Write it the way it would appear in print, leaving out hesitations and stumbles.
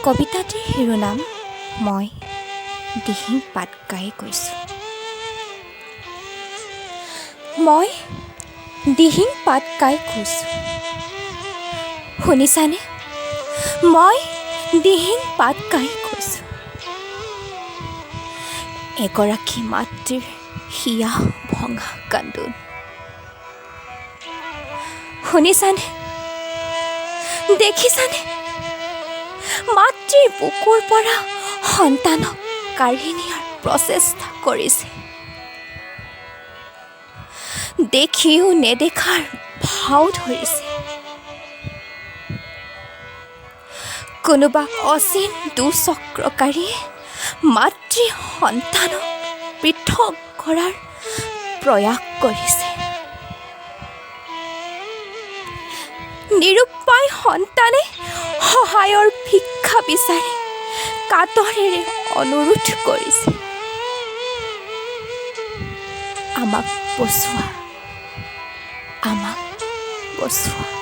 কবিতাটিৰ শিৰোনাম মই দিহিং পাটকাই কৈছোঁ। মই দিহিং পাটকাই কৈছোঁ। শুনিছানে? মই দিহিং পাটকাই কৈছোঁ। এগৰাকী মাতৃৰ হিয়া ভঙা কান্দোন। শুনিছানে? দেখিছানে? মাতৃৰ বুকুৰ পৰা সন্তানক কাঢ়ি নিয়াৰ প্ৰচেষ্টা কৰিছে। দেখিও নেদেখাৰ ভাও ধৰিছে। কোনোবা অচিন দুচক্ৰকাৰীয়ে মাতৃ সন্তানক পৃথক কৰাৰ প্ৰয়াস কৰিছে। নিৰুপায় সন্তানে সহায়ৰ ভিক্ষা বিচাৰি কাতৰেৰে অনুৰোধ কৰিছে। আমাক বচোৱা, আমাক বচোৱা।